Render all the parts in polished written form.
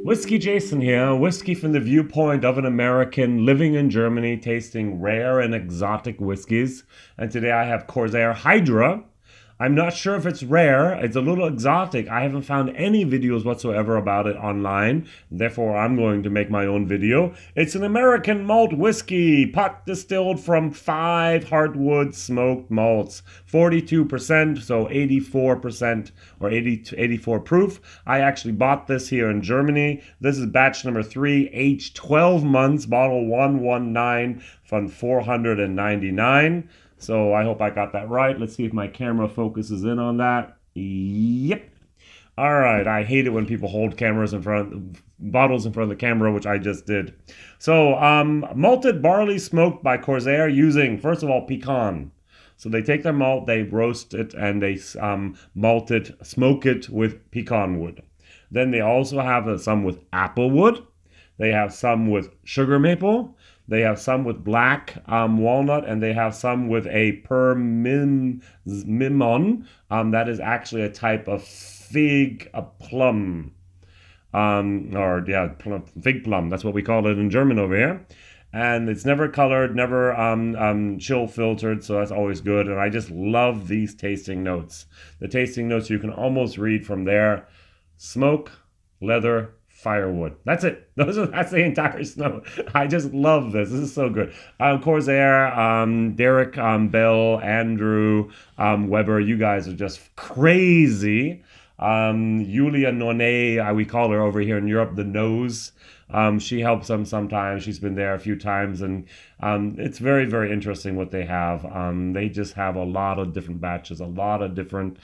Whiskey Jason here, whiskey from the viewpoint of an American living in Germany, tasting rare and exotic whiskeys. And today I have Corsair Hydra. I'm not sure if it's rare, it's a little exotic. I haven't found any videos whatsoever about it online. Therefore, I'm going to make my own video. It's an American malt whiskey, pot distilled from 5 hardwood smoked malts. 42%, so 84% or 84 proof. I actually bought this here in Germany. This is batch number 3, aged 12 months, bottle 119 from 499. So I hope I got that right. Let's see if my camera focuses in on that. Yep. All right. I hate it when people hold cameras in front of bottles in front of the camera, which I just did. So malted barley smoked by Corsair using, first of all, pecan. So they take their malt, they roast it, and they malt it, smoke it with pecan wood. Then they also have some with apple wood. They have some with sugar maple. They have some with black walnut, and they have some with a permimon. That is actually a type of fig, a plum. Fig plum. That's what we call it in German over here. And it's never colored, never chill filtered, so that's always good. And I just love these tasting notes. The tasting notes you can almost read from there. Smoke, leather, firewood. That's it. That's the entire snow. I just love this. This is so good. Corsair, Derek, Bell, Andrew, Weber, you guys are just crazy. Julia Nonet, we call her over here in Europe, the nose. She helps them sometimes. She's been there a few times, and it's very, very interesting what they have. They just have a lot of different batches, a lot of different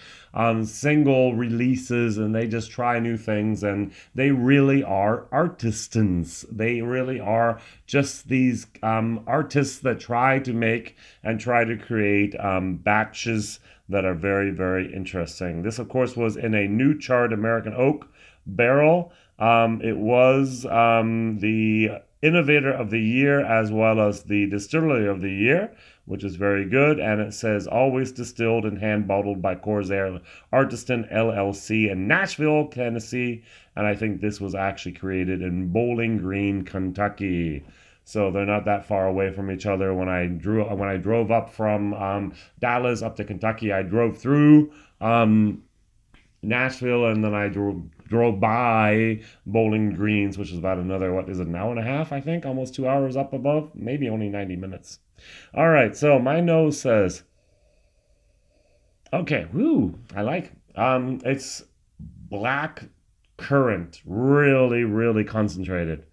single releases, and they just try new things, and they really are artisans. They really are just these artists that try to make and try to create batches that are very, very interesting. This, of course, was in a new charred American oak barrel. It was the Innovator of the Year as well as the Distillery of the Year, which is very good. And it says, always distilled and hand bottled by Corsair Artisan LLC in Nashville, Tennessee. And I think this was actually created in Bowling Green, Kentucky. So they're not that far away from each other. When I drove up from Dallas up to Kentucky, I drove through Nashville, and then I drove by Bowling Greens, which is about another, an hour and a half, I think, almost 2 hours up above, maybe only 90 minutes. All right, so my nose says, okay, woo, I like it's black currant, really, really concentrated.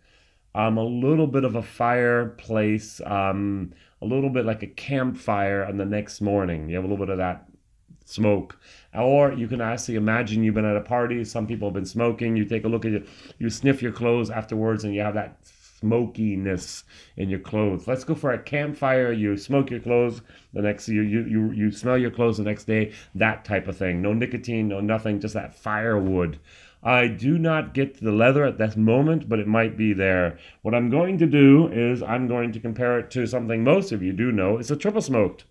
A little bit of a fireplace, a little bit like a campfire on the next morning. You have a little bit of that smoke. Or you can actually imagine you've been at a party, some people have been smoking, you take a look at it, you sniff your clothes afterwards, and you have that smokiness in your clothes. Let's go for a campfire, you smoke your clothes, the next you smell your clothes the next day, that type of thing. No nicotine, no nothing, just that firewood. I do not get to the leather at this moment, but it might be there. What I'm going to do is I'm going to compare it to something most of you do know. It's a triple smoked.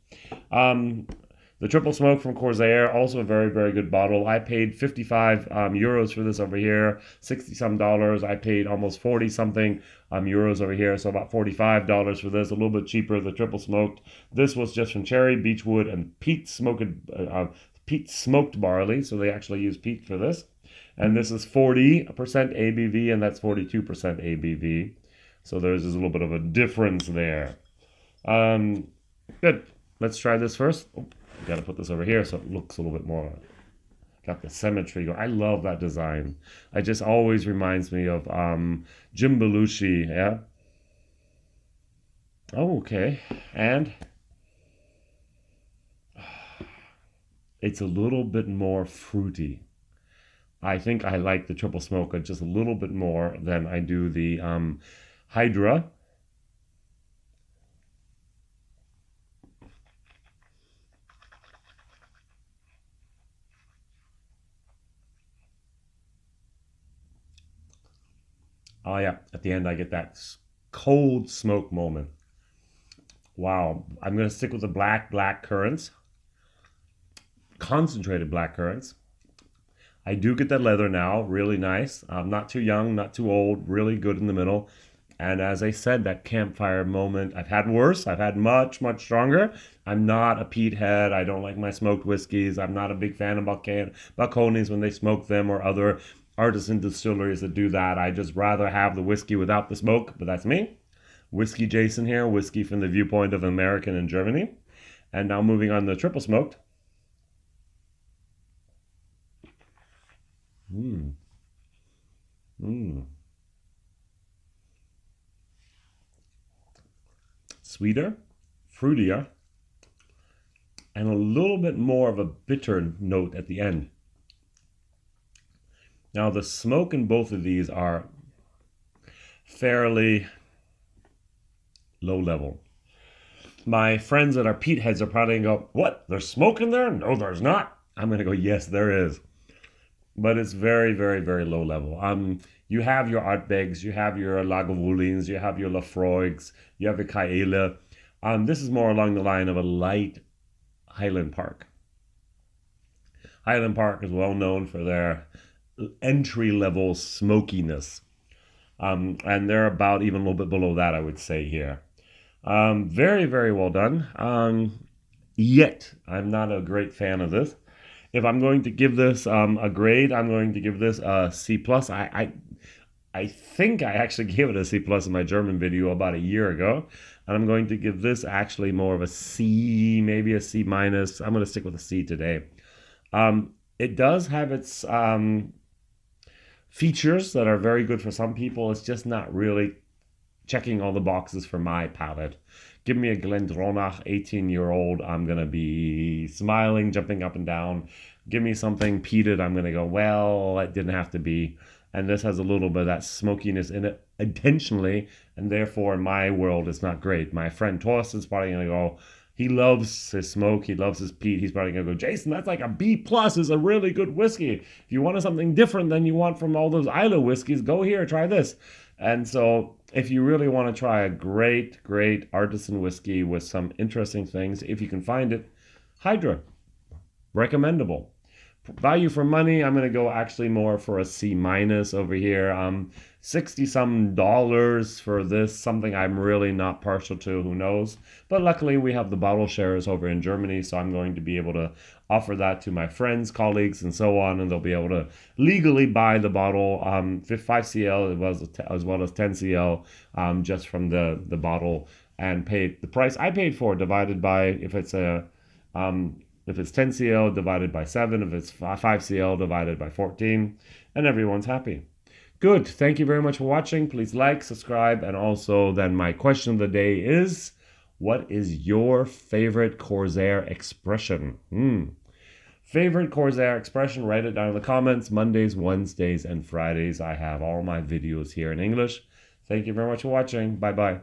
The triple smoke from Corsair, also a very, very good bottle. I paid 55 euros for this over here, 60 some dollars. I paid almost 40 something euros over here, so about $45 for this, a little bit cheaper, the triple smoked. This was just from cherry, beechwood, and peat smoked barley, so they actually use peat for this. And this is 40% ABV, and that's 42% ABV. So there's just a little bit of a difference there. Good. Let's try this first. Oh, got to put this over here so it looks a little bit more. Got the symmetry going. I love that design. It just always reminds me of Jim Belushi. Yeah. Oh, okay. And it's a little bit more fruity. I think I like the triple smoke just a little bit more than I do the Hydra. Oh yeah, at the end I get that cold smoke moment. Wow, I'm going to stick with the black currants, concentrated black currants. I do get that leather now, really nice. Not too young, not too old, really good in the middle. And as I said, that campfire moment, I've had worse. I've had much, much stronger. I'm not a peat head. I don't like my smoked whiskeys. I'm not a big fan of Balcones when they smoke them, or other artisan distilleries that do that. I just rather have the whiskey without the smoke, but that's me. WhiskyJason here, whiskey from the viewpoint of American and Germany. And now moving on to triple smoked. Mmm. Mmm. Sweeter, fruitier, and a little bit more of a bitter note at the end. Now, the smoke in both of these are fairly low level. My friends that are peat heads are probably going to go, what? There's smoke in there? No, there's not. I'm going to go, yes, there is. But it's very, very, very low level. You have your Artbegs, you have your Lagavulins, you have your Lafroigs, you have your Kaela. This is more along the line of a light Highland Park. Highland Park is well known for their entry-level smokiness. And they're about even a little bit below that, I would say, here. Very, very well done. Yet, I'm not a great fan of this. If I'm going to give this a grade, I'm going to give this a C+. I think I actually gave it a C+ in my German video about a year ago. And I'm going to give this actually more of a C, maybe a C-. I'm going to stick with a C today. It does have its features that are very good for some people. It's just not really checking all the boxes for my palate. Give me a Glendronach 18-year-old, I'm going to be smiling, jumping up and down. Give me something peated, I'm going to go, well, it didn't have to be. And this has a little bit of that smokiness in it intentionally, and therefore in my world it's not great. My friend Torsten's probably going to go, he loves his smoke, he loves his peat. He's probably going to go, Jason, that's like a B+, is a really good whiskey. If you wanted something different than you want from all those Islay whiskeys, go here, try this. And so if you really want to try a great, great artisan whiskey with some interesting things, if you can find it, Hydra, recommendable. Value for money, I'm going to go actually more for a C- over here. $60-some for this, something I'm really not partial to, who knows. But luckily we have the bottle shares over in Germany, so I'm going to be able to offer that to my friends, colleagues, and so on, and they'll be able to legally buy the bottle, 5cl as well as 10cl, just from the bottle, and pay the price I paid for divided by, if it's 10cl divided by 7, if it's 5cl divided by 14, and everyone's happy. Good. Thank you very much for watching. Please like, subscribe, and also then my question of the day is, what is your favorite Corsair expression? Favorite Corsair expression? Write it down in the comments. Mondays, Wednesdays, and Fridays, I have all my videos here in English. Thank you very much for watching. Bye-bye.